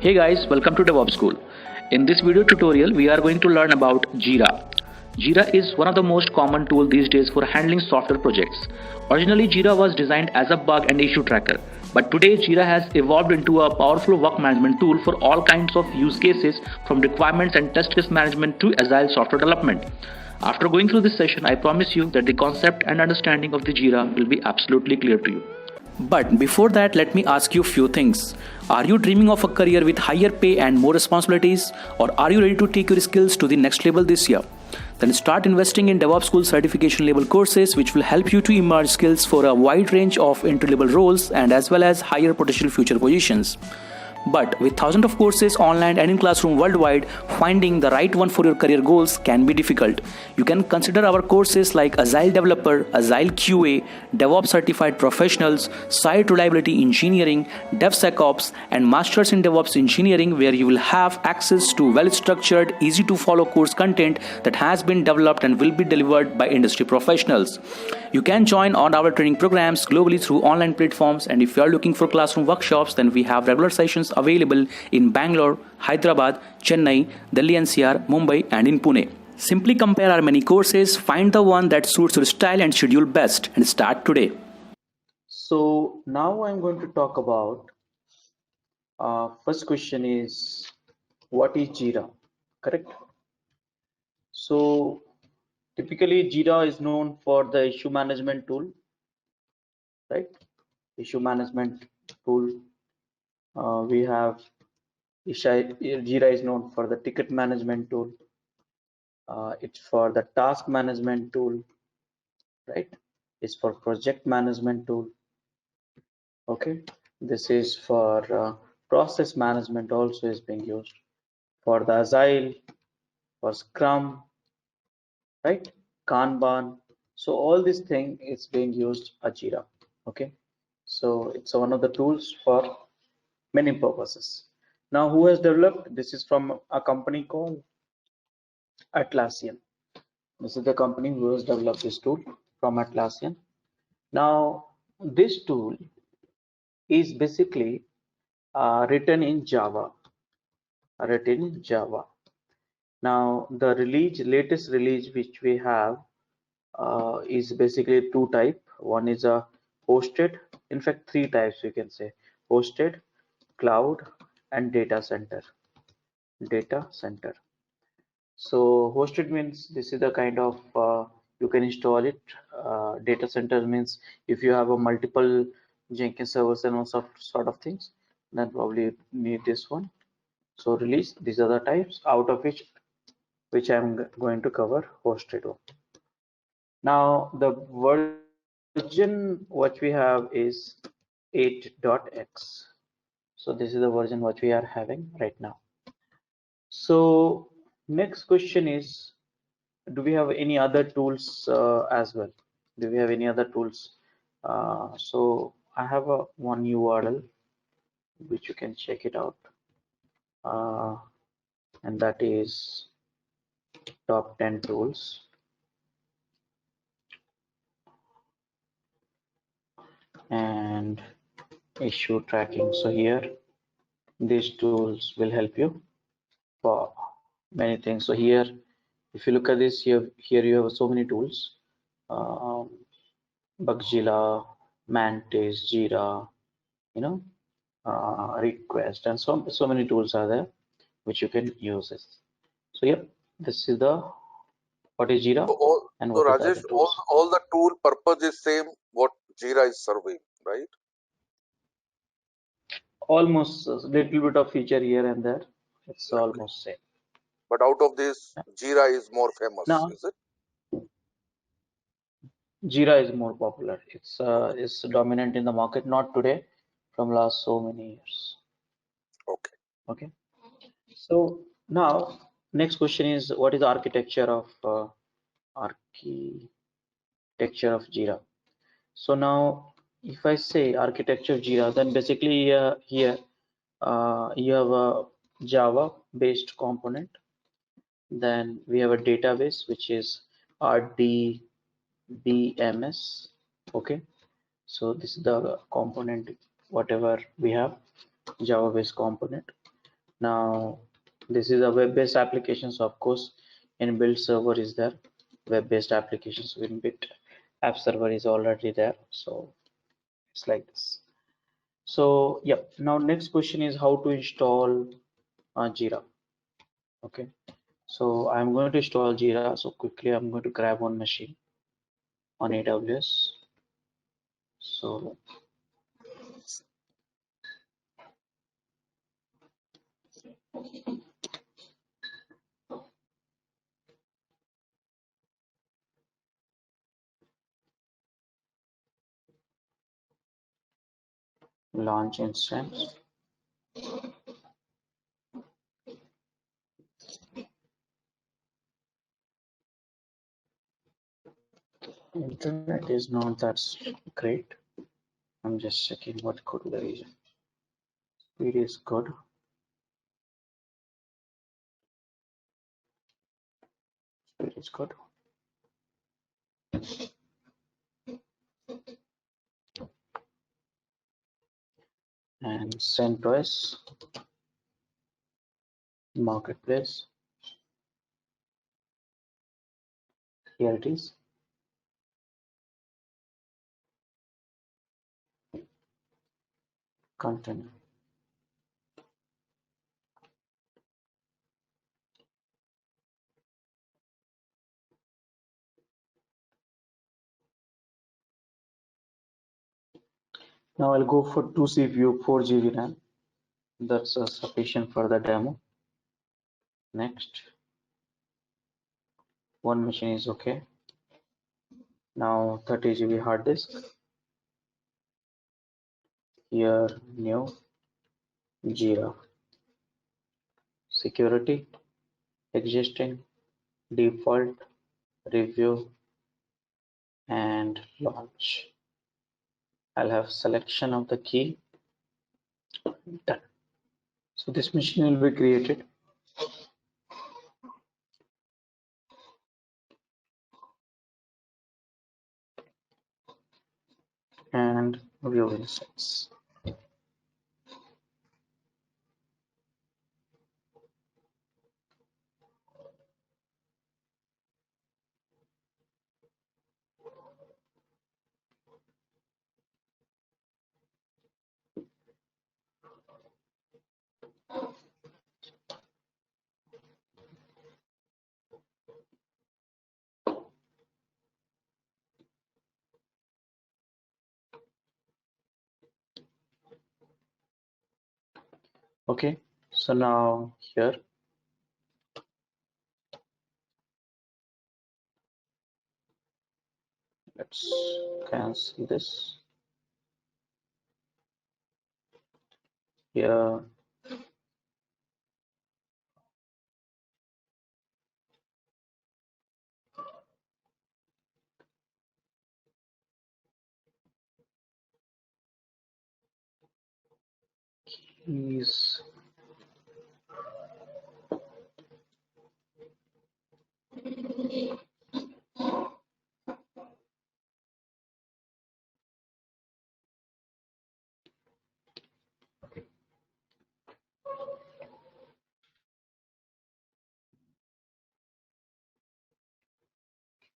Hey guys, welcome to DevOps School. In this video tutorial, we are going to learn about Jira. Jira is one of the most common tools these days for handling software projects. Originally, Jira was designed as a bug and issue tracker, but today Jira has evolved into a powerful work management tool for all kinds of use cases, from requirements and test case management to agile software development. After going through this session, I promise you that the concept and understanding of the Jira will be absolutely clear to you. But before that, let me ask you a few things. Are you dreaming of a career with higher pay and more responsibilities? Or are you ready to take your skills to the next level this year? Then start investing in DevOps School certification level courses, which will help you to emerge skills for a wide range of entry level roles and as well as higher potential future positions. But with thousands of courses online and in classroom worldwide, finding the right one for your career goals can be difficult. You can consider our courses like Agile Developer, Agile QA, DevOps Certified Professionals, Site Reliability Engineering, DevSecOps, and Masters in DevOps Engineering, where you will have access to well-structured, easy-to-follow course content that has been developed and will be delivered by industry professionals. You can join on our training programs globally through online platforms, and if you are looking for classroom workshops, then we have regular sessions available in Bangalore, Hyderabad, Chennai, Delhi NCR, Mumbai, and in Pune. Simply compare our many courses, find the one that suits your style and schedule best, and start today. So now I'm going to talk about first question is what is Jira, correct? So typically Jira is known for the issue management tool, right? Issue management tool. We have Jira is known for the ticket management tool. It's for the task management tool, right? It's for project management tool. Okay, this is for process management also is being used for the Agile, for Scrum, right? Kanban. So all this thing is being used Jira. Okay, so it's one of the tools for many purposes. Now, who has developed? This is from a company called Atlassian. This is the company who has developed this tool from Atlassian. Now, this tool is basically written in Java. Now, the latest release which we have is basically two type. One is a hosted, in fact three types we can say: hosted, cloud, and data center. So hosted means this is the kind of you can install it. Data center means if you have a multiple Jenkins servers and all sort of things, then probably you need this one. So release, these are the types, out of which I'm going to cover hosted one. Now the version what we have is 8.x. So this is the version what we are having right now. So next question is, do we have any other tools as well? Do we have any other tools? So I have one URL which you can check it out, and that is top 10 tools. And issue tracking. So here these tools will help you for many things. So here, if you look at this, here you have so many tools: Bugzilla, Mantis, Jira, Request, and so many tools are there which you can use this. So yep, this is the what is Jira and what Rajesh, is the tools. all the tool purpose is same what Jira is serving, right? Almost a little bit of feature here and there. It's Exactly. almost same. But out of this, Jira is more famous, Now, is it? Jira is more popular. It's dominant in the market, not today, from last so many years. Okay. Okay. So now next question is, what is the architecture of Jira? So now if I say architecture of Jira, then basically here you have a Java based component. Then we have a database which is RDBMS. Okay, so this is the component whatever we have, Java based component. Now this is a web-based application, so of course inbuilt server is there. Web-based applications with inbuilt app server is already there, so it's like this. So yeah, now next question is how to install Jira. Okay, so I'm going to install Jira. So quickly I'm going to grab one machine on AWS. So launch instance. Internet is not that great. I'm just checking what could be the reason. Speed is good. Speed is good. And CentOS marketplace. Here it is. Continue. Now I'll go for 2 CPU, 4 GB RAM. That's sufficient for the demo. Next. One machine is okay. Now 30 GB hard disk. Here new Jira. Security, existing, default, review, and launch. I'll have selection of the key. Done. So this machine will be created. And view insights. Okay, so now here let's cancel this. Here is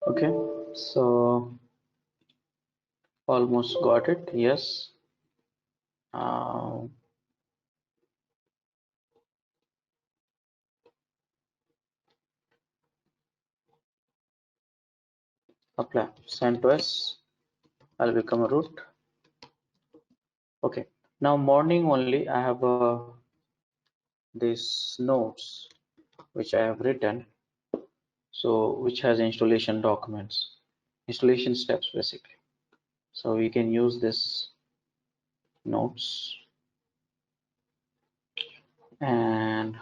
okay. So almost got it. Yes. Apply. CentOS. I'll become a root. Okay. Now morning only I have these notes which I have written. So which has installation documents, installation steps basically. So we can use this notes and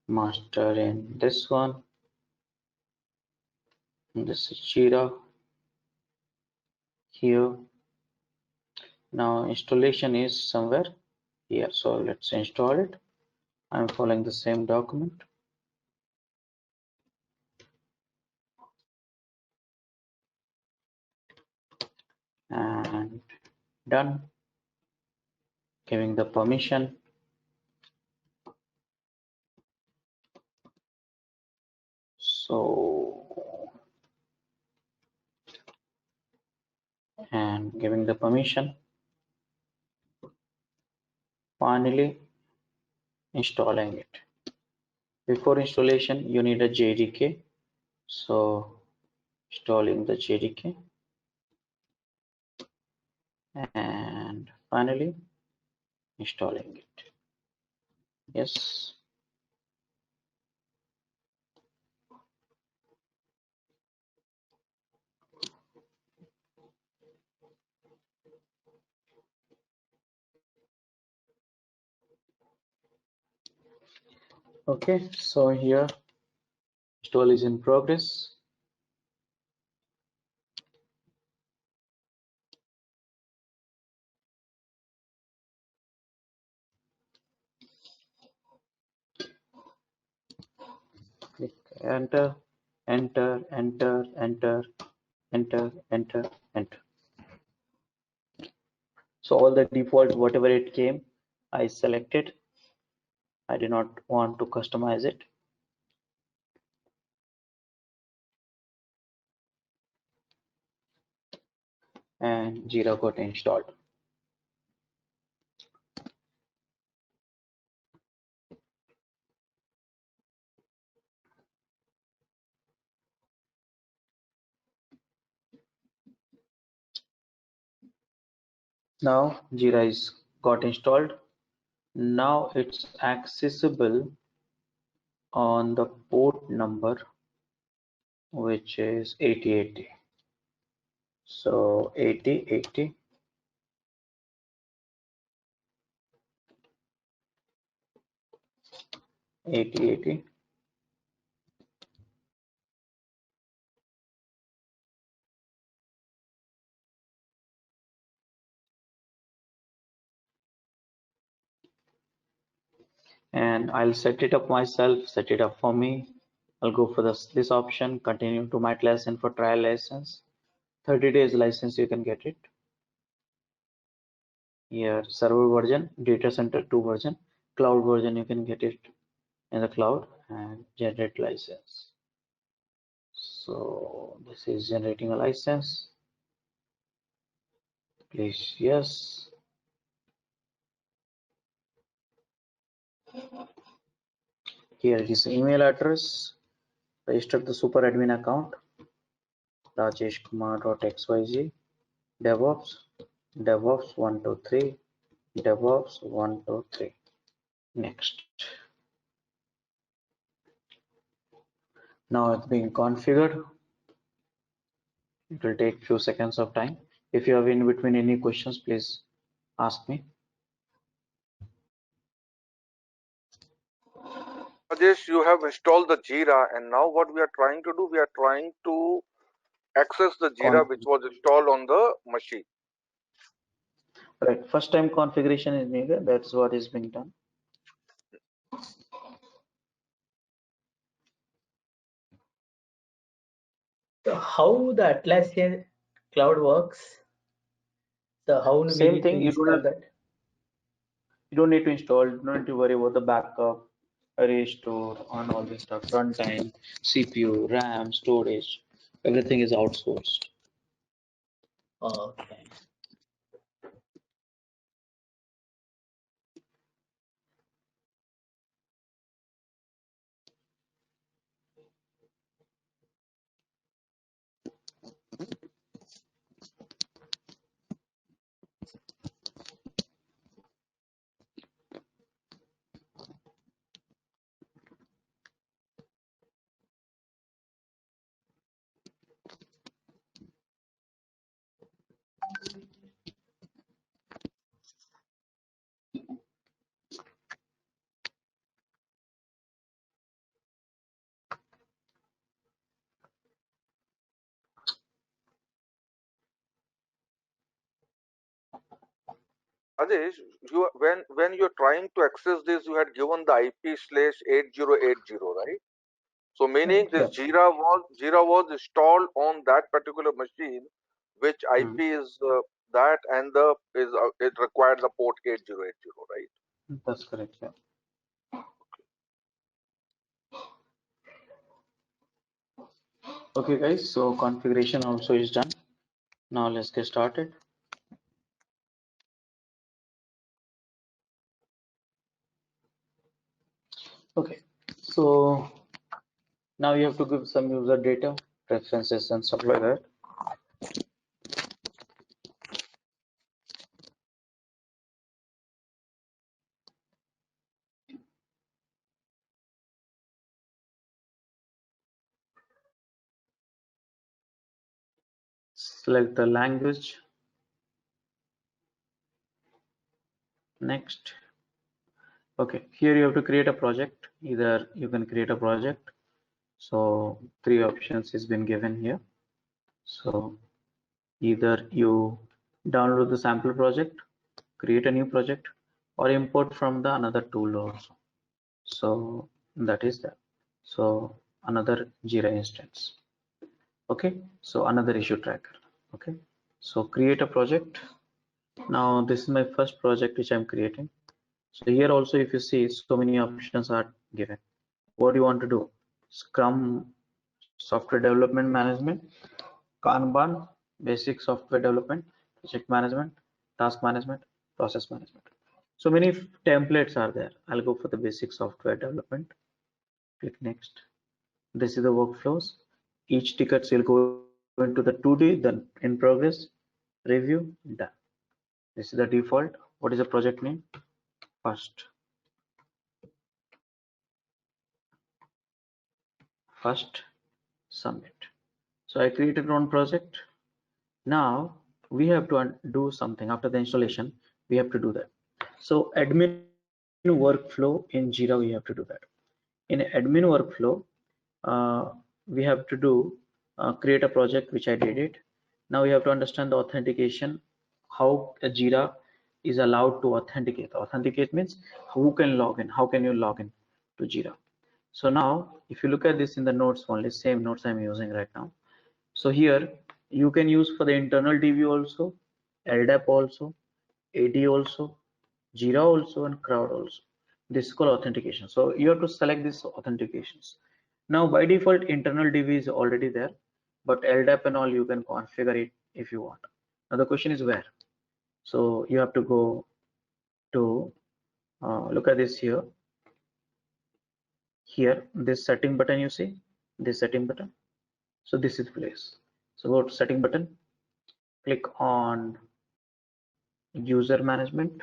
master in this one. And this is Jira here. Now installation is somewhere here. So let's install it. I'm following the same document. And done. Giving the permission. and giving the permission. Finally installing it. Before installation, you need a JDK. So installing the JDK, and finally installing it. Yes. Okay, so here install is in progress. Click enter, enter, enter, enter, enter, enter, enter. So all the default, whatever it came, I selected. I do not want to customize it. And Jira got installed. Now Jira is got installed. Now it's accessible on the port number, which is 8080. So 8080, 8080. And I'll set it up myself, set it up for me. I'll go for this option, continue to my license for trial license. 30 days license, you can get it. Here, server version, data center 2 version, cloud version, you can get it in the cloud, and generate license. So this is generating a license. Please, yes. Here is email address. Register the super admin account, rajeshkumar.xyz, DevOps, DevOps 123, DevOps 123. Next. Now it's being configured. It will take few seconds of time. If you have in between any questions, please ask me. Rajesh, you have installed the Jira, and now what we are trying to do, we are trying to access the Jira which was installed on the machine. Right, first time configuration is needed. That's what is being done. So how the Atlassian cloud works? So how we Same need thing. to You install that? don't need to install. You don't need to worry about the backup, restore, on all this stuff. Runtime, CPU, RAM, storage, everything is outsourced. Okay. Rajesh, you when you're trying to access this, you had given the IP/8080, right? So meaning Yeah. this Jira was installed on that particular machine, which IP is that, and the is it required the port 8080, right? That's correct. Yeah. Okay, guys. So configuration also is done. Now let's get started. Okay, so now you have to give some user data, preferences and stuff like that. Select the language. Next. Okay, here you have to create a project. Either you can create a project. So 3 options has been given here. So either you download the sample project, create a new project, or import from the another tool also. So that is that. So another Jira instance. Okay, so another issue tracker. Okay, so create a project. Now this is my first project which I'm creating. So here also, if you see, so many options are given. What do you want to do? Scrum, software development management, Kanban, basic software development, project management, task management, process management. So many templates are there. I'll go for the basic software development. Click next. This is the workflows. Each tickets will go into the 2D, then in progress, review, done. This is the default. What is the project name? First submit. So I created one project. Now we have to do something after the installation. We have to do that. So admin workflow in Jira, we have to do that. In admin workflow, we have to do create a project, which I did it. Now we have to understand the authentication, how a Jira is allowed to authenticate. Authenticate means who can log in, how can you log in to Jira. So now if you look at this in the notes, only same notes I'm using right now. So here you can use for the internal DB also, LDAP also, AD also, Jira also, and Crowd also. This is called authentication. So you have to select these authentications. Now by default internal DB is already there, but LDAP and all you can configure it if you want. Now the question is where. So you have to go to look at this here. Here this setting button, you see this setting button. So this is place. So go to setting button, click on user management.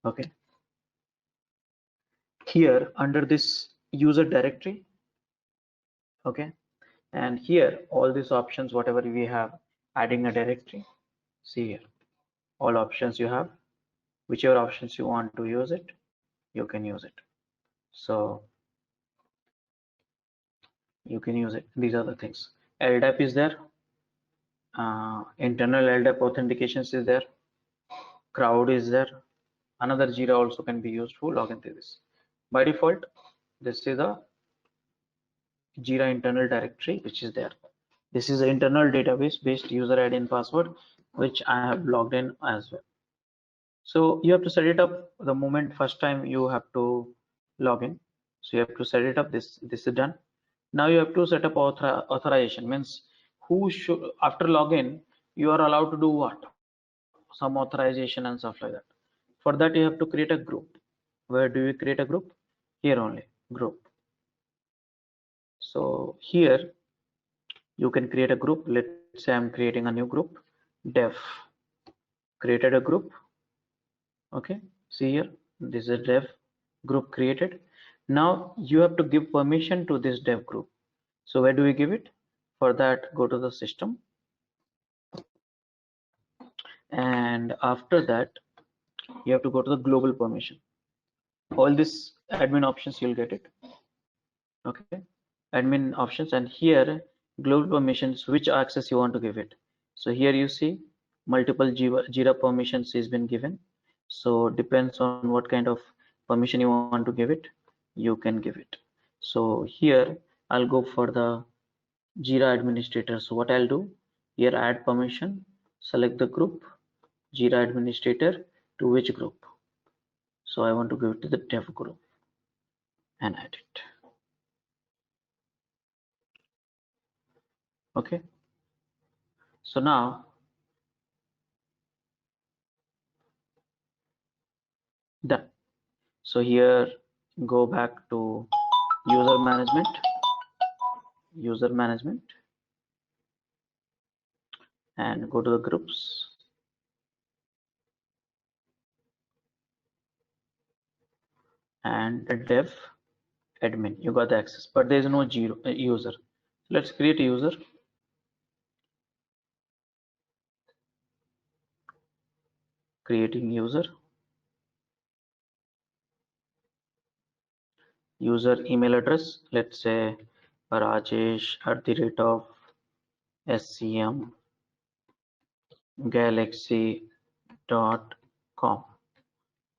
Okay, here under this user directory. Okay, and here all these options, whatever we have, adding a directory. See here all options you have, whichever options you want to use it, you can use it. So you can use it. These are the things. LDAP is there, internal LDAP authentications is there, Crowd is there, another Jira also can be used to log into this. By default, this is the Jira internal directory which is there. This is the internal database based user ID and password which I have logged in as well. So you have to set it up the moment first time you have to log in. So you have to set it up. This is done. Now you have to set up authorization, means who should, after login you are allowed to do what, some authorization and stuff like that. For that you have to create a group. Where do you create a group? Here only, group. So here you can create a group. Let's say I'm creating a new group, dev. Created a group. Okay, see here, this is a dev group created. Now you have to give permission to this dev group. So where do we give it? For that, go to the system, and after that you have to go to the global permission. All these admin options you'll get it. Okay, admin options, and here global permissions, which access you want to give it. So here you see multiple Jira permissions has been given. So depends on what kind of permission you want to give it, you can give it. So here I'll go for the Jira administrator. So what I'll do here, add permission, select the group, Jira administrator, to which group. So I want to give it to the dev group and add it. Okay, So now done. So here go back to user management, and go to the groups, and dev admin. You got the access, but there is no user. Let's create a user. Creating user. User email address. Let's say rajesh@scmgalaxy.com.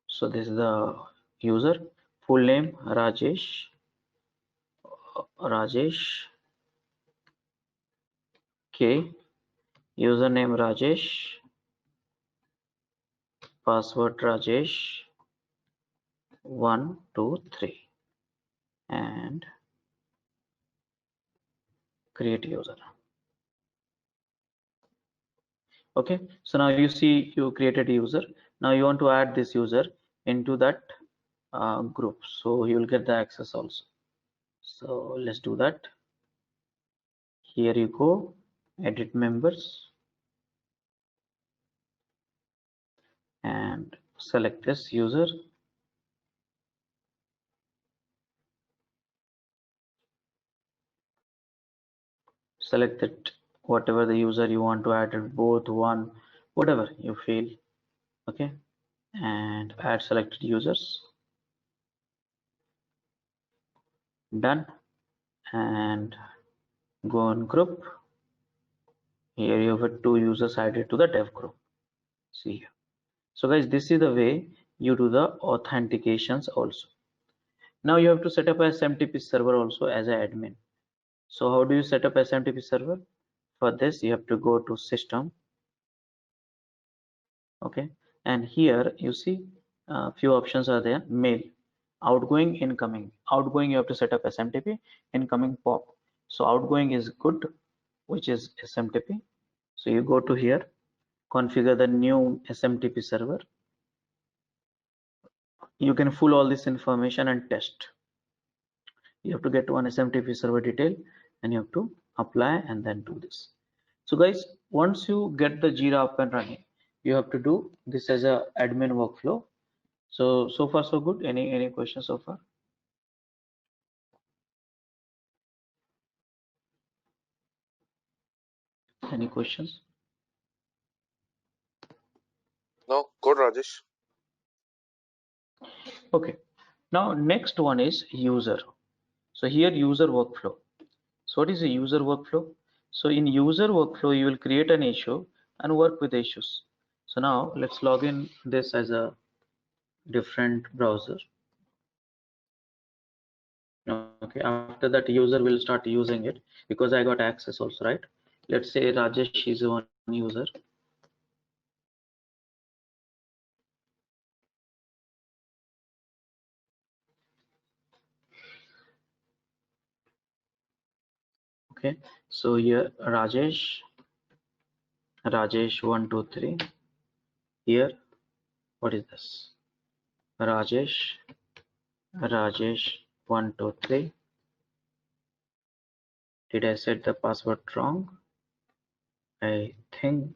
So this is the user. Full name Rajesh K. Username Rajesh. Password Rajesh 123, and create user. Okay, so now you see you created a user. Now you want to add this user into that group, so you will get the access also. So let's do that. Here you go, edit members, and select this user. Select it, whatever the user you want to add it, both, one, whatever you feel. Okay, and add selected users. Done. And go on group. Here you have 2 users added to the dev group. See here. So guys, this is the way you do the authentications also. Now you have to set up a SMTP server also as an admin. So how do you set up SMTP server? For this you have to go to system. Okay, and here you see a few options are there. Mail, outgoing, incoming. Outgoing you have to set up SMTP, incoming POP. So outgoing is good, which is SMTP. So you go to here, configure the new SMTP server. You can pull all this information and test. You have to get one SMTP server detail and you have to apply and then do this. So guys, once you get the Jira up and running, you have to do this as a admin workflow. So far so good. Any questions so far? Any questions? No, good, Rajesh. Okay, now next one is user. So here user workflow. So what is a user workflow? So in user workflow, you will create an issue and work with issues. So now let's log in this as a different browser. Okay, after that user will start using it because I got access also, right? Let's say Rajesh is one user. Okay, so here Rajesh 123. Here, what is this? Rajesh 123. Did I set the password wrong? I think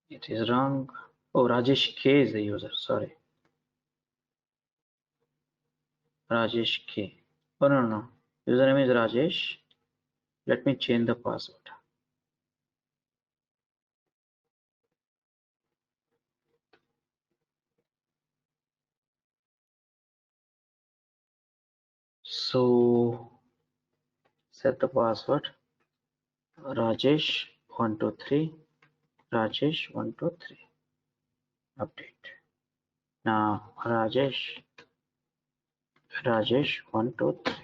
it is wrong. Oh, Rajesh K is the user. Sorry, Rajesh K. Oh no. Username is Rajesh. Let me change the password. So set the password Rajesh 123. Rajesh 123. Update. Now Rajesh 123.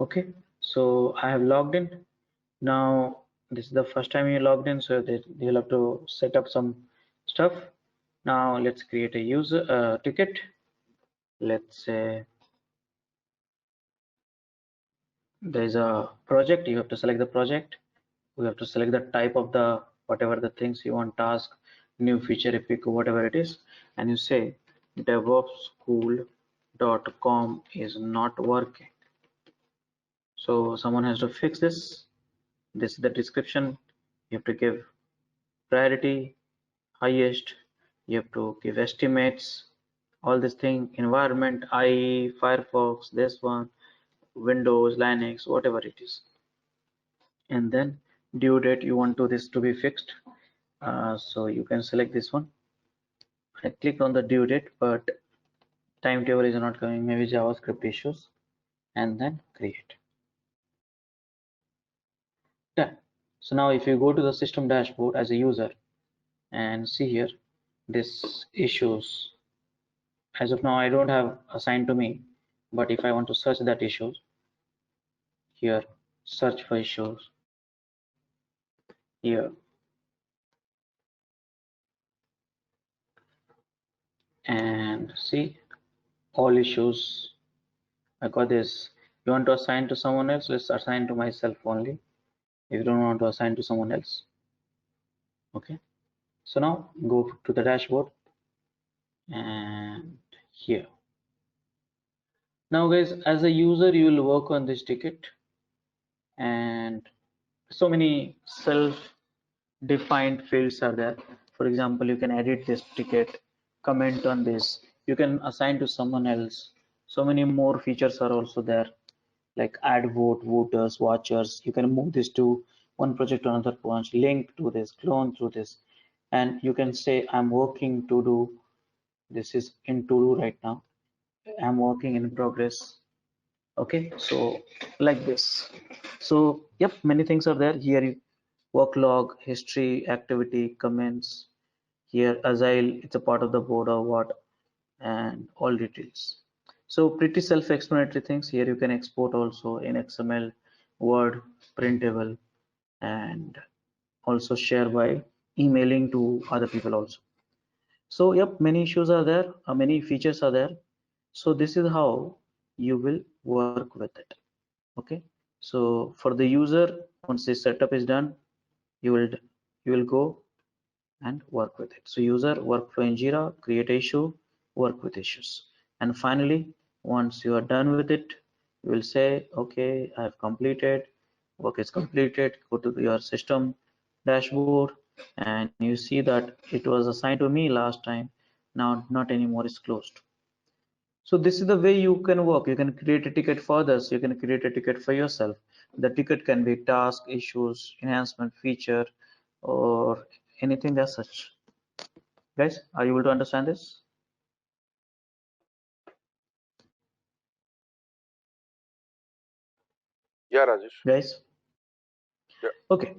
Okay, so I have logged in. Now this is the first time you logged in, so that you'll have to set up some stuff. Now let's create a user ticket. Let's say there's a project. You have to select the project, we have to select the type of the whatever the things you want, task, new feature, epic, whatever it is, and you say devopsschool.com is not working. So someone has to fix this. This is the description. You have to give priority, highest, you have to give estimates, all this thing, environment, IE, Firefox, this one, Windows, Linux, whatever it is. And then due date, you want this to be fixed. So you can select this one. I clicked on the due date, but timetable is not coming, maybe JavaScript issues, and then create. Done. So now if you go to the system dashboard as a user and see here, this issues, as of now I don't have assigned to me, but if I want to search that issues, here search for issues, here, and see all issues. I got this. You want to assign to someone else, let's assign to myself only. If you don't want to assign to someone else, okay. So now go to the dashboard and here. Now guys, as a user you will work on this ticket, and so many self-defined fields are there. For example, you can edit this ticket, comment on this, you can assign to someone else. So many more features are also there, like add vote, voters, watchers. You can move this to one project to another branch, link to this, clone through this, and you can say I'm working to do, this is in to do right now, I'm working in progress. Okay, so like this. So yep, many things are there here. Work log, history, activity, comments. Here Agile, it's a part of the board or what, and all details. So pretty self-explanatory things. Here you can export also in XML, Word, printable, and also share by emailing to other people also. So yep, many issues are there, many features are there. So this is how you will work with it. Okay, so for the user, once this setup is done, you will go and work with it. So user, workflow in Jira, create issue, work with issues, and finally once you are done with it, you will say okay, I have completed, work is completed. Go to your system dashboard and you see that it was assigned to me last time, now not anymore, is closed. So this is the way you can work. You can create a ticket for others, you can create a ticket for yourself. The ticket can be task, issues, enhancement, feature, or anything as such. Guys, are you able to understand this? Yeah, Rajesh. Guys, Yeah. okay.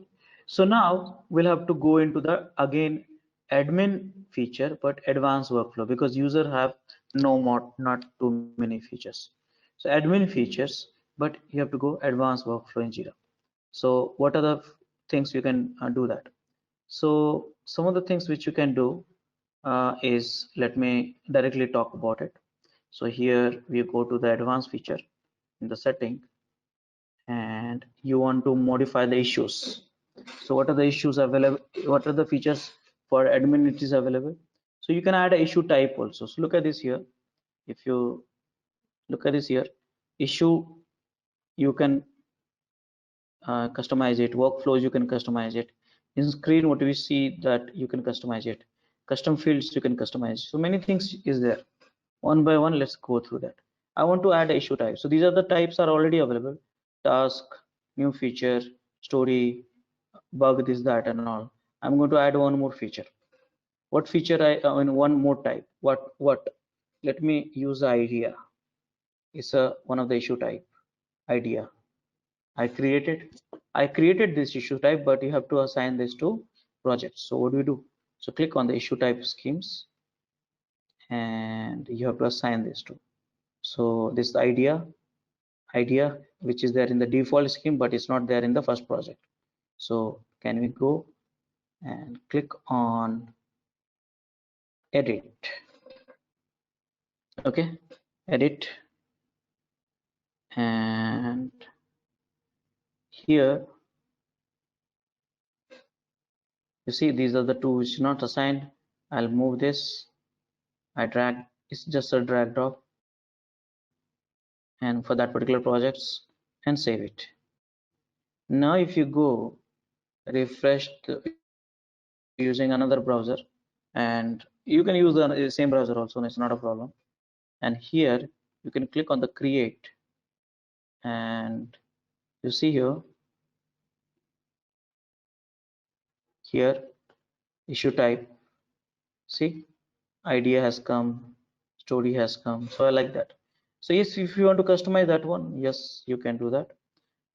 So now we'll have to go into the again admin feature, but advanced workflow, because user have no more, not too many features. So admin features, but you have to go advanced workflow in Jira. So what are the things you can do that? So some of the things which you can do is, let me directly talk about it. So here we go to the advanced feature in the setting, and you want to modify the issues. So what are the issues available? What are the features for admin it is available? So you can add an issue type also. So look at this here. If you look at this here, issue, you can customize it. Workflows, you can customize it. In screen, what we see that you can customize it. Custom fields, you can customize. So many things is there. One by one, let's go through that. I want to add a issue type. So these are the types are already available. Task, new feature, story, bug, this, that, and all. I'm going to add one more feature. What feature in one more type? What? Let me use idea. It's one of the issue type, idea. I created this issue type, but you have to assign this to projects. So what do we do? So click on the issue type schemes, and you have to assign this to. So this idea, which is there in the default scheme, but it's not there in the first project. So can we go and click on edit? Okay, edit, and here You see, these are the two which is not assigned. I'll move this. I drag, it's just a drag drop, and for that particular projects, and save it. Now if you go refresh using another browser, and you can use the same browser also, it's not a problem. And here you can click on the create, and you see here issue type, see, idea has come, story has come. So I like that. So yes, if you want to customize that one, yes, you can do that.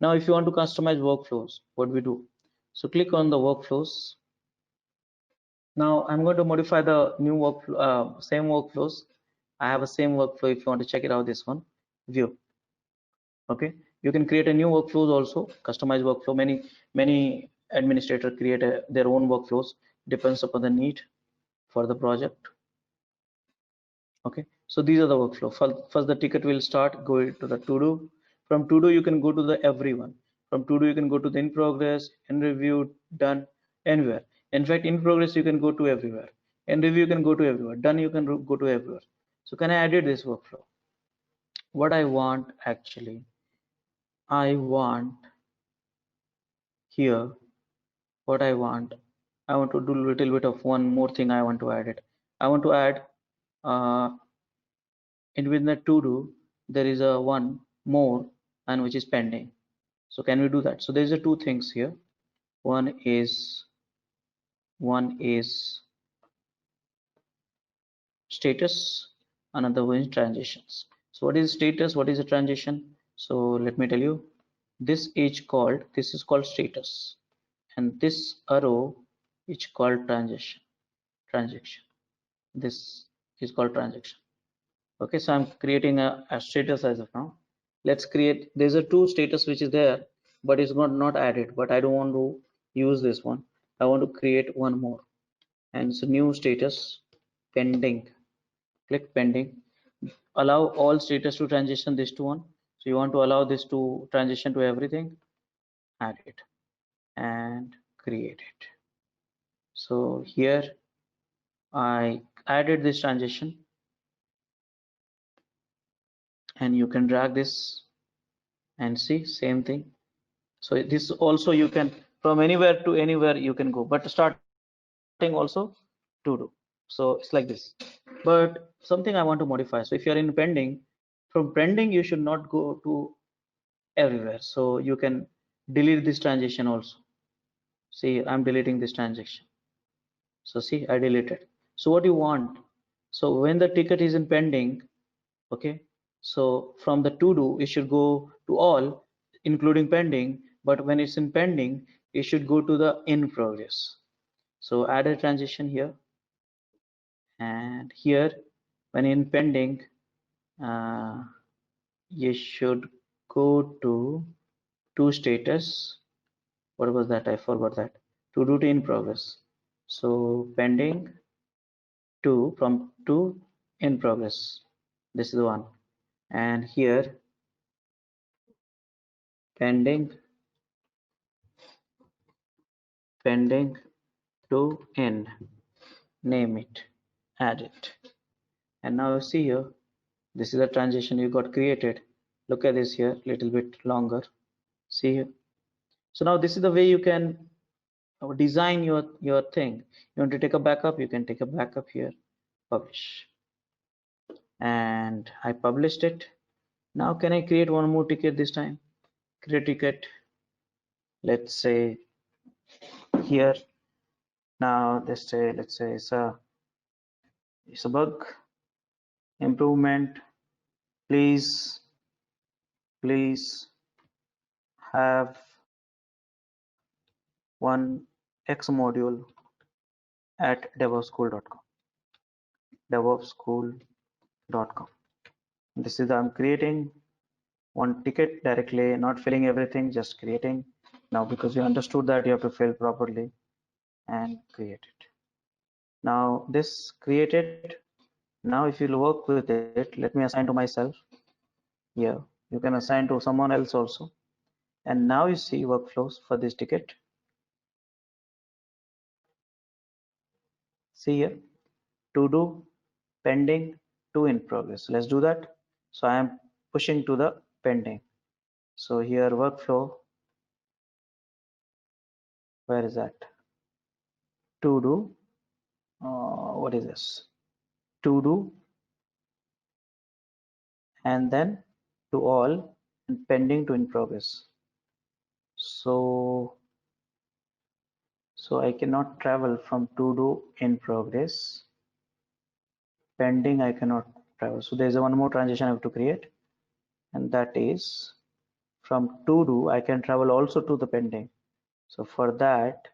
Now if you want to customize workflows, what we do, so click on the workflows. Now I'm going to modify the new workflow, same workflows. I have a same workflow. If you want to check it out, this one, view. Okay, you can create a new workflows also, customize workflow. Many administrators create their own workflows, depends upon the need for the project. Okay, so these are the workflow. First the ticket will start, go to the to do. From to do you can go to the everyone. From to do you can go to the in progress, in review, done, anywhere. In fact, in progress you can go to everywhere, in review you can go to everywhere, done you can go to everywhere. So can I edit this workflow? What I want actually, I want here, what I want to do a little bit of one more thing. I want to add it. I want to add in within the to do there is a one more and which is pending. So can we do that? So there's a two things here. One is status, another one is transitions. So what is status, what is a transition? So let me tell you, this is called status, and this arrow is called transition. This is called transaction. Okay, so I'm creating a status as of now. Let's create, there's a two status which is there, but it's not added, but I don't want to use this one. I want to create one more, and it's a new status, pending. Click pending, allow all status to transition this to one. So you want to allow this to transition to everything, add it and create it. So here I added this transition, and you can drag this and see same thing. So this also you can, from anywhere to anywhere you can go, but starting also to do. So it's like this, but something I want to modify. So if you're in pending, from pending you should not go to everywhere. So you can delete this transition also. See, I'm deleting this transaction. So see, I deleted. So what you want, so when the ticket is in pending, okay, so from the to do it should go to all including pending, but when it's in pending it should go to the in progress. So add a transition here, and here when in pending you should go to status. What was that? I forgot that. To do to in progress. So pending to, from to in progress, this is the one. And here pending to in, name it, add it. And now you see here, this is the transition you got created. Look at this here, little bit longer. See here. So now this is the way you can design your thing. You want to take a backup, you can take a backup here, publish, and I published it. Now can I create one more ticket this time? Create ticket, let's say here. Now let's say it's a bug improvement, please have one X module at devopsschool.com. This is I'm creating one ticket directly, not filling everything, just creating. Now because you understood that you have to fill properly and create it. Now this created. Now if you'll work with it, let me assign to myself. Here you can assign to someone else also. And now you see workflows for this ticket. See here, to do, pending, to in progress. Let's do that. So I am pushing to the pending. So here workflow, where is that? To do, what is this? To do, and then to all, and pending to in progress. So I cannot travel from to do in progress. Pending I cannot travel. So there's one more transition I have to create, and that is from to do I can travel also to the pending. So for that,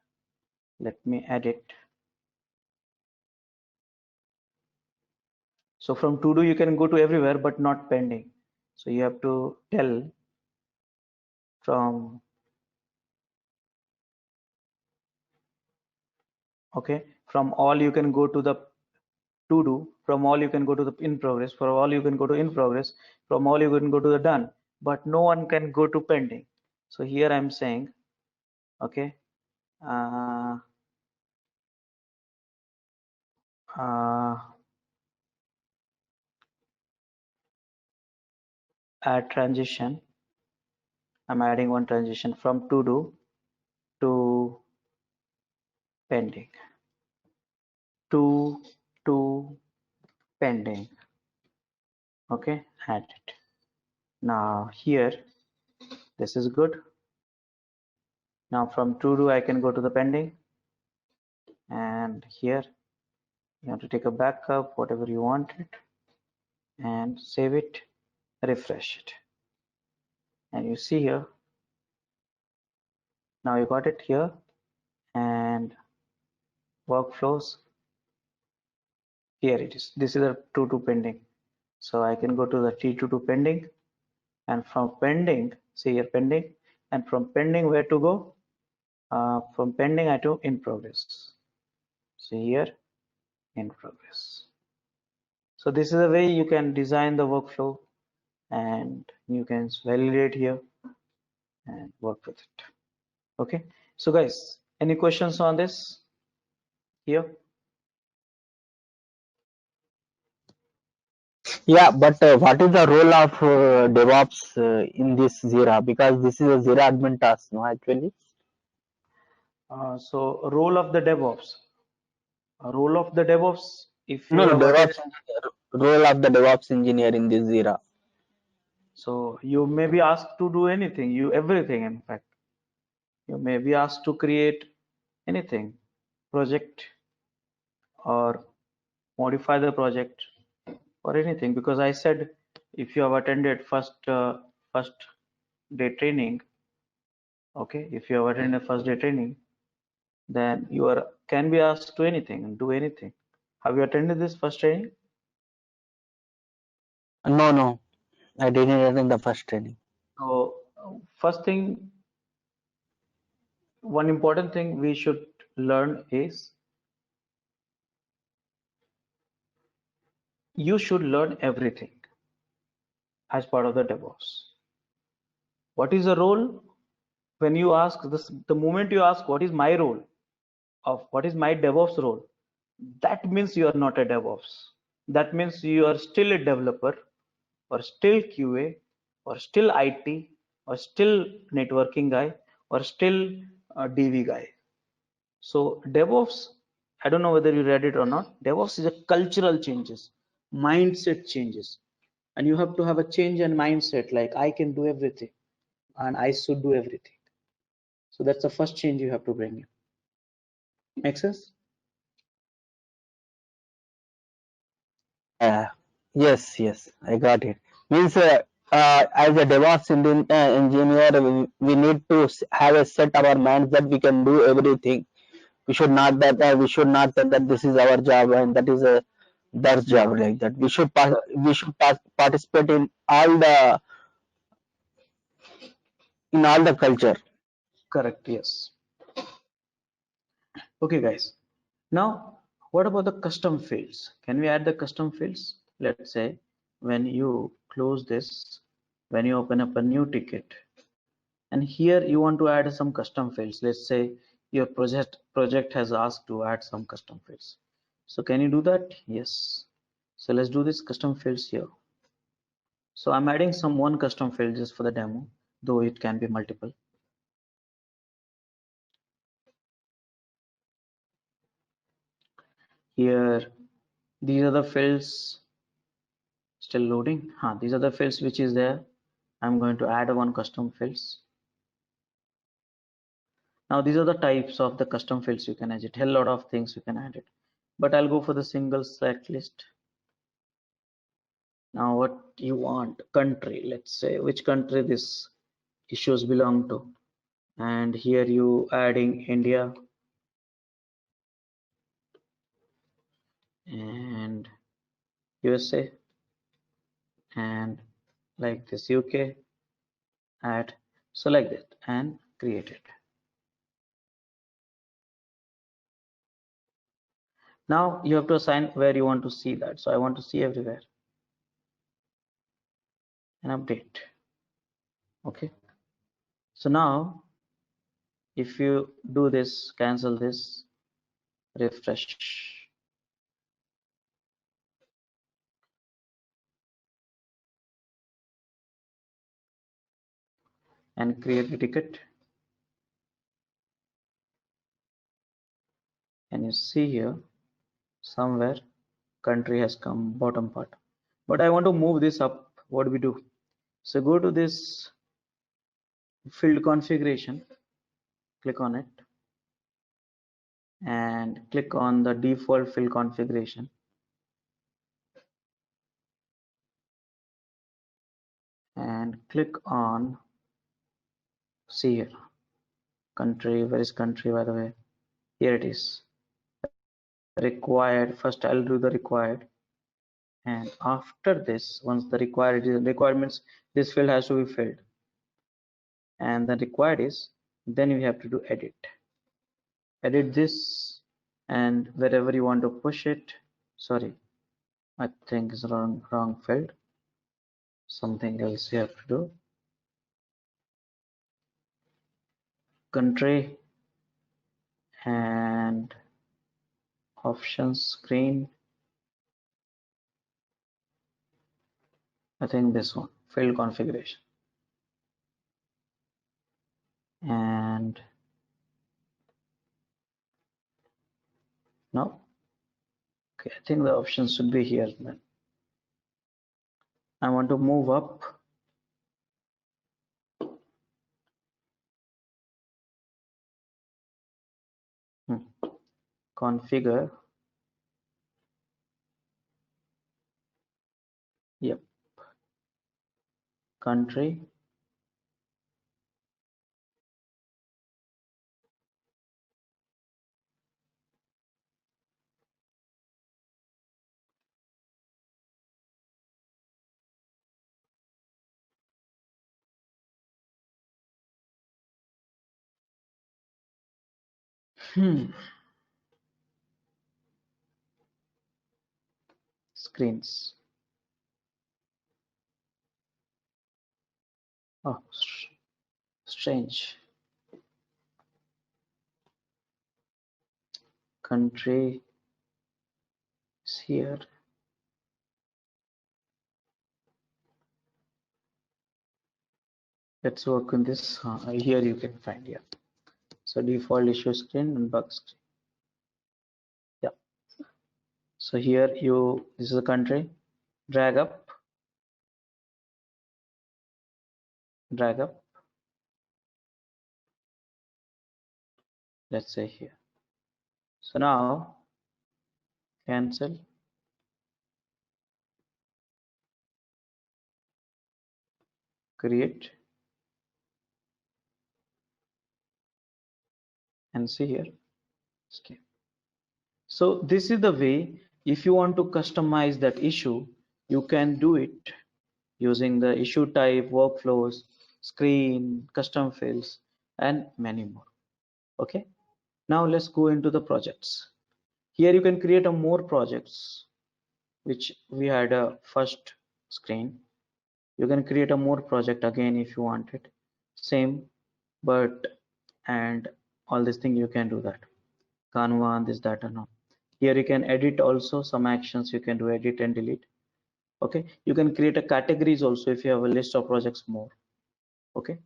let me edit. So from to do you can go to everywhere but not pending. So you have to tell from, okay, from all you can go to the to do, from all you can go to the in progress, for all you can go to in progress, from all you can go to the done, but no one can go to pending. So here I'm saying, okay, add transition. I'm adding one transition from to do to pending, to pending. Okay, add it. Now here, this is good. Now from to do I can go to the pending, and here you have to take a backup, whatever you want it, and save it, refresh it, and you see here, now you got it here, and workflows, here it is. This is a to pending. So I can go to the T2 to pending, and from pending, see here pending, and from pending where to go? From pending I to in progress. See here, in progress. So this is a way you can design the workflow, and you can validate here and work with it. Okay, so guys, any questions on this here? Yeah, but what is the role of DevOps in this Jira? Because this is a Jira admin task, no, actually. So role of the DevOps. Role of the DevOps, if you No, have DevOps attended, engineer, role of the DevOps engineer in this Jira. so you may be asked to do anything, everything in fact. You may be asked to create anything, project, or modify the project, or anything, because I said if you have attended first day training, okay, if you have attended first day training, then you can be asked to anything and do anything. Have you attended this first training? No, I didn't attend the first training. So first thing, one important thing we should learn is you should learn everything as part of the DevOps. What is the role? When you ask this, the moment you ask what is my role, of what is my DevOps role, that means you are not a DevOps. That means you are still a developer, or still QA, or still IT, or still networking guy, or still a DV guy. So DevOps, I don't know whether you read it or not. DevOps is a cultural changes, mindset changes, and you have to have a change in mindset. Like I can do everything, and I should do everything. So that's the first change you have to bring in. Make sense? Yes, I got it. Means as a DevOps engineer, we need to have a set our minds that we can do everything. We should not think that this is our job and that is their job, like that. We should participate in all the culture. Correct. Yes. Okay, guys. Now, what about the custom fields? Can we add the custom fields? Let's say when you close this, when you open up a new ticket, and here you want to add some custom fields. Let's say your project has asked to add some custom fields. So can you do that? Yes. So let's do this custom fields here. So I'm adding some one custom field just for the demo, though it can be multiple. Here, these are the fields still loading. These are the fields which is there. I'm going to add one custom fields. Now these are the types of the custom fields you can edit. A lot of things you can add it, but I'll go for the single select list. Now what you want, country, let's say which country this issues belong to, and here you adding India and USA and like this UK, add, select it and create it. Now you have to assign where you want to see that. So I want to see everywhere and update. Okay, so now if you do this, cancel this, refresh, and create the ticket, and you see here somewhere country has come bottom part, but I want to move this up. What do we do? So go to this field configuration, click on it and click on the default field configuration, and click on, see here, country, where is country, by the way? Here it is, required. First I'll do the required, and after this, once the requirements, this field has to be filled, and the required is, then you have to do edit this, and wherever you want to push it, sorry, I think it's wrong field, something else you have to do, country and options screen, I think this one, field configuration, and no, okay, I think the options should be here. Then I want to move up, configure, yep, country, screens, oh strange, country is here, let's work on this. Here you can find, yeah, so default issue screen and bug screen, yeah, so here you, this is a country, drag up, let's say here, so now cancel, create, and see here, escape. So this is the way, if you want to customize that issue, you can do it using the issue type, workflows, screen, custom fields, and many more. Okay, now let's go into the projects. Here you can create a more projects, which we had a first screen. You can create a more project again if you want it, same, but and all this thing you can do that, Canva, this, that, and all. Here you can edit also some actions, you can do edit and delete. Okay, you can create a categories also if you have a list of projects more. Okay,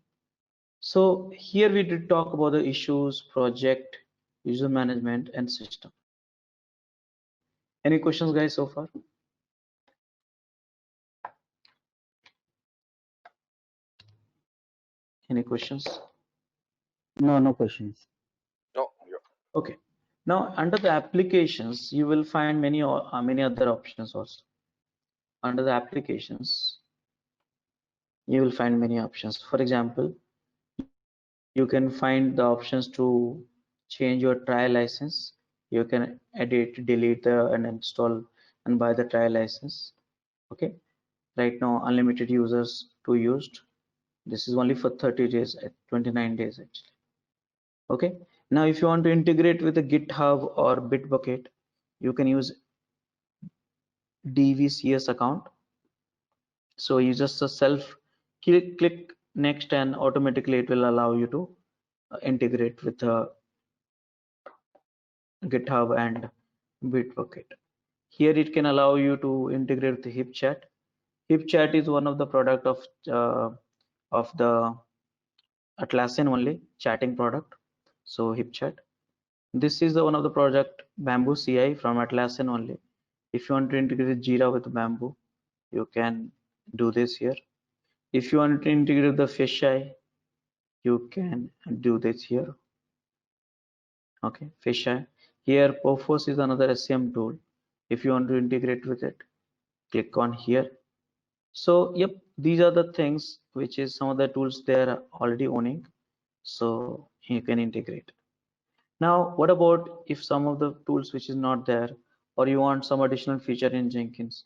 so here we did talk about the issues, project, user management, and system. Any questions, guys, so far? Any questions? No questions. No, yeah. Okay. Now under the applications, you will find many other options also. Under the applications, you will find many options. For example, you can find the options to change your trial license. You can edit, delete and install and buy the trial license. Okay. Right now, unlimited users to used. This is only for 30 days, 29 days actually. Okay. Now, if you want to integrate with the GitHub or Bitbucket, you can use DVCS account. So you just click next and automatically it will allow you to integrate with GitHub and Bitbucket. Here it can allow you to integrate with HipChat. HipChat is one of the product of the Atlassian only chatting product. So HipChat. This is one of the project Bamboo CI from Atlassian only. If you want to integrate Jira with Bamboo, you can do this here. If you want to integrate the Fisheye, you can do this here. Okay, Fisheye. Here, Porthos is another SCM tool. If you want to integrate with it, click on here. So, yep, these are the things which is some of the tools they are already owning. So you can integrate. Now, what about if some of the tools which is not there, or you want some additional feature in Jenkins?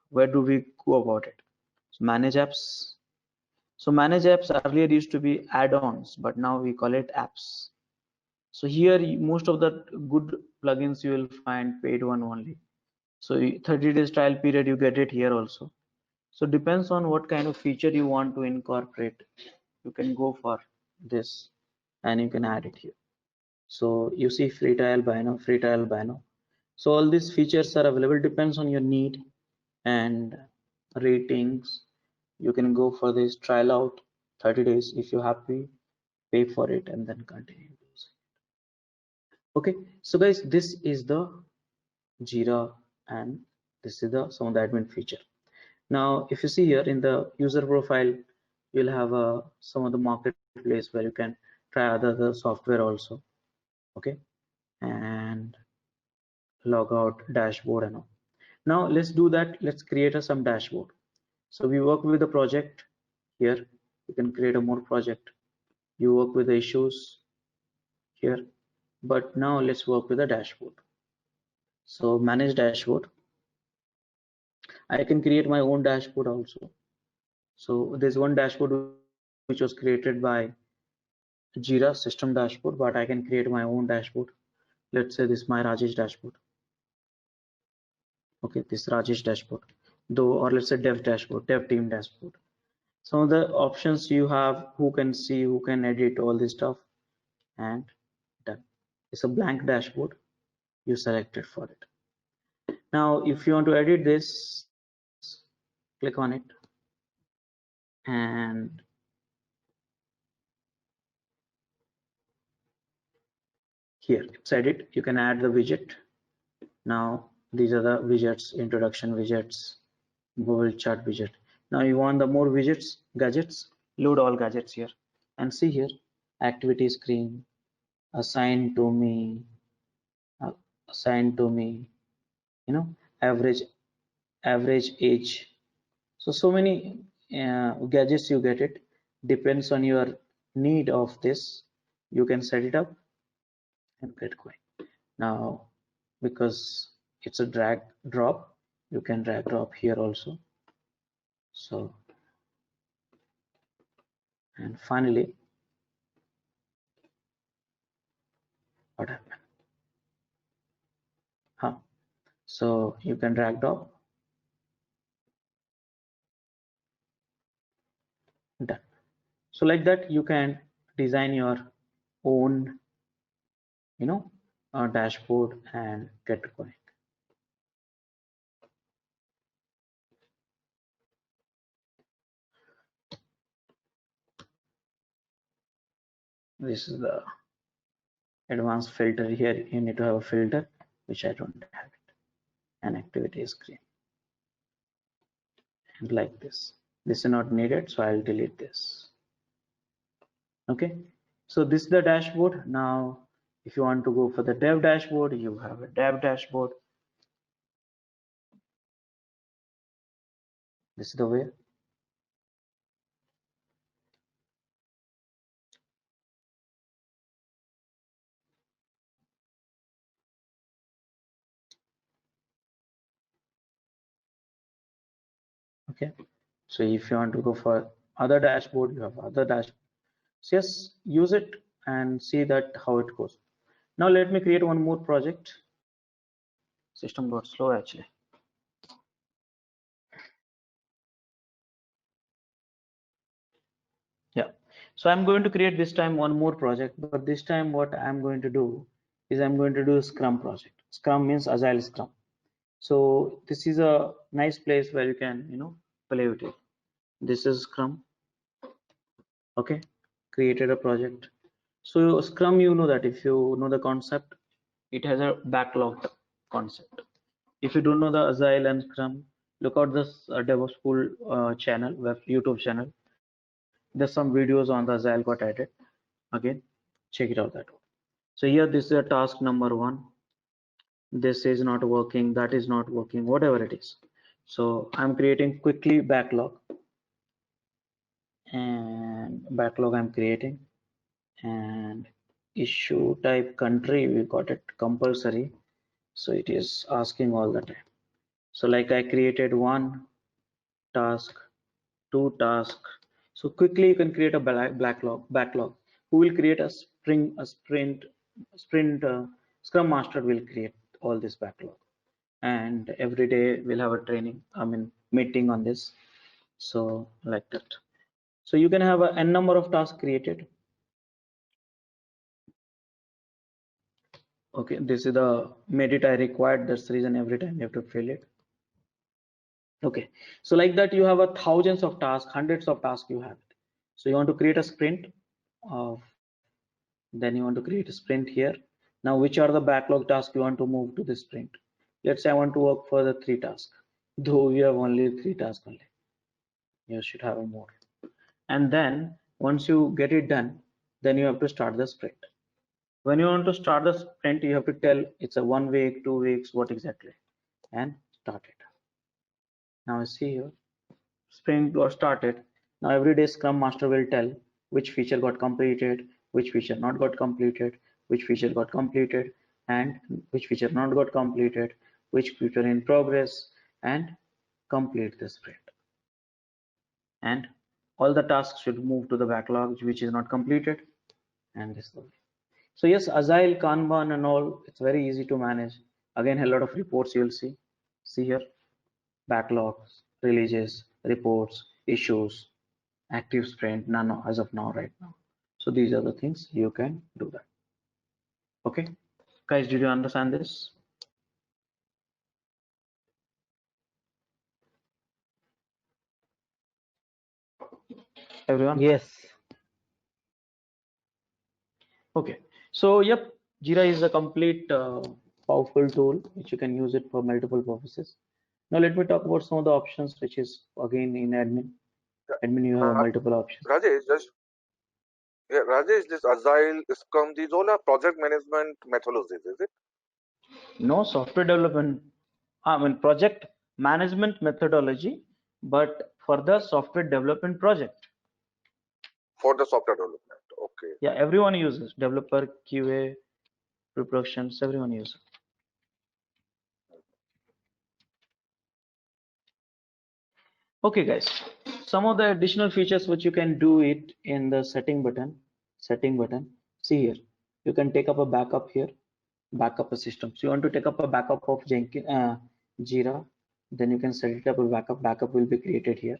Where do we go about it? So manage apps. So manage apps earlier used to be add-ons, but now we call it apps. So here most of the good plugins you will find paid one only. So 30 days trial period you get it here also. So depends on what kind of feature you want to incorporate. You can go for this and you can add it here. So you see free trial Bino. So all these features are available, depends on your need and ratings. You can go for this trial out 30 days. If you're happy, pay for it and then continue using it. Okay, so guys, this is the Jira and this is the some of the admin feature. Now, if you see here in the user profile, you'll have some of the marketplace where you can try other software also. Okay, and log out dashboard and all. Now let's do that. Let's create some dashboard. So we work with the project here. You can create a more project. You work with the issues here, but now let's work with the dashboard. So manage dashboard. I can create my own dashboard also. So there's one dashboard which was created by Jira system dashboard, but I can create my own dashboard. Let's say this is my Rajesh dashboard. Okay, this Rajesh dashboard, though, or let's say dev dashboard, dev team dashboard. Some of the options you have, who can see, who can edit, all this stuff, and done. It's a blank dashboard. You selected for it. Now, if you want to edit this, click on it, and here it's edit. You can add the widget. Now these are the widgets, introduction widgets, Google chart widget. Now you want the more widgets, gadgets, load all gadgets here, and see here, activity screen, assign to me, you know, average age. So many gadgets you get it, depends on your need of this. You can set it up and get going. Now, because it's a drag drop, you can drag drop here also. So, and finally, what happened? So you can drag drop. Done. So like that, you can design your own, dashboard and get going. This is the advanced filter. Here you need to have a filter, which I don't have it, and activity screen, and like this is not needed, so I'll delete this. Okay, so this is the dashboard. Now if you want to go for the dev dashboard, you have a dev dashboard. This is the way. Okay, so if you want to go for other dashboard, you have other dashboard. So yes, use it and see that how it goes. Now let me create one more project. System got slow actually. Yeah, so I'm going to create this time one more project, but this time what I'm going to do is I'm going to do a Scrum project. Scrum means Agile Scrum. So this is a nice place where you can, play with it. This is Scrum. Okay, created a project. So Scrum, you know that if you know the concept, it has a backlog concept. If you don't know the Agile and Scrum, look out this DevOps School channel, YouTube channel. There's some videos on the Agile got added. Again, check it out that way. So here this is a task number 1. This is not working, that is not working, whatever it is. So I'm creating quickly backlog, and backlog I'm creating, and issue type country, we got it compulsory, so it is asking all the time. So like I created 1 task, 2 task. So quickly you can create a backlog. Who will create a sprint Scrum Master will create all this backlog, and every day we'll have a training, meeting on this. So like that. So you can have a n number of tasks created. Okay, this is the medit I required, that's the reason every time you have to fill it. Okay, so like that you have a thousands of tasks, hundreds of tasks you have. So you want to create a sprint of, then you want to create a sprint here. Now which are the backlog tasks you want to move to the sprint? Let's say I want to work for the 3 tasks, though we have only 3 tasks only. You should have more. And then once you get it done, then you have to start the sprint. When you want to start the sprint, you have to tell it's a 1 week, 2 weeks, what exactly, and start it. Now see here, sprint got started. Now every day Scrum Master will tell which feature got completed, which feature not got completed, which feature got completed, and which feature not got completed, which feature in progress, and complete the sprint. And all the tasks should move to the backlog which is not completed, and this way. So yes, Agile, Kanban and all, it's very easy to manage. Again, a lot of reports you'll see. See here, backlogs, releases, reports, issues, active sprint, none as of now, right now. So these are the things you can do that. Okay, guys, did you understand this? Everyone? Yes. Okay, so yep, Jira is a complete powerful tool which you can use it for multiple purposes. Now let me talk about some of the options, which is again in admin. Admin, you have multiple options. Rajesh, this Agile, Scrum, these all are project management methodologies, is it? No, software development, project management methodology, but for the software development project. For the software development. Okay. Yeah, everyone uses, developer, QA, productions, everyone uses. Okay guys, some of the additional features which you can do it in the setting button. See here, you can take up a backup here, backup a system. So you want to take up a backup of Jira, then you can set it up a backup will be created here.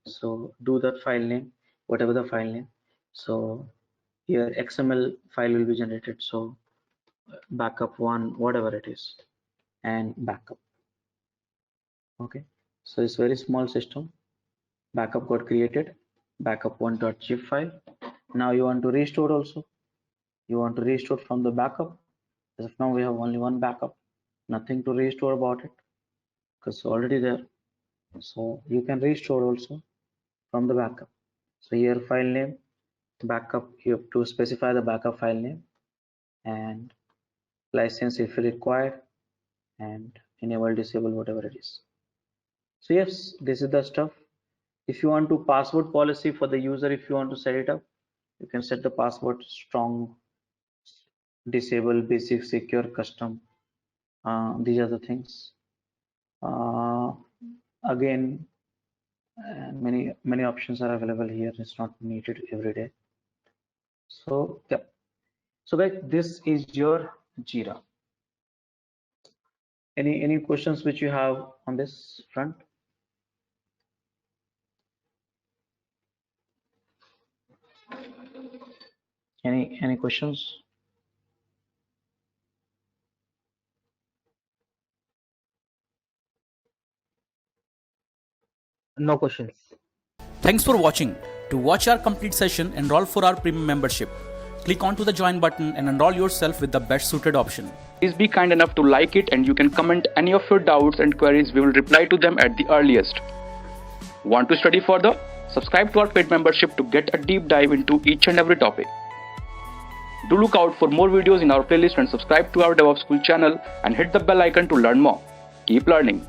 So do that file name, whatever the file name. So here XML file will be generated. So backup 1, whatever it is, and backup. Okay, so it's very small system. Backup got created, backup1.zip file. Now you want to restore also. You want to restore from the backup. As of now, we have only one backup, nothing to restore about it because already there. So you can restore also from the backup. So here file name, backup, you have to specify the backup file name and license if required, and enable, disable, whatever it is. So yes, this is the stuff. If you want to password policy for the user, if you want to set it up, you can set the password strong, disable, basic, secure, custom. These are the things. Again, many options are available here. It's not needed every day. So yeah, so guys, this is your Jira. Any questions which you have on this front? Any questions? No questions. Thanks for watching. To watch our complete session, enroll for our premium membership. Click onto the join button and enroll yourself with the best suited option. Please be kind enough to like it, and you can comment any of your doubts and queries. We will reply to them at the earliest. Want to study further? Subscribe to our paid membership to get a deep dive into each and every topic. Do look out for more videos in our playlist and subscribe to our DevOps School channel and hit the bell icon to learn more. Keep learning.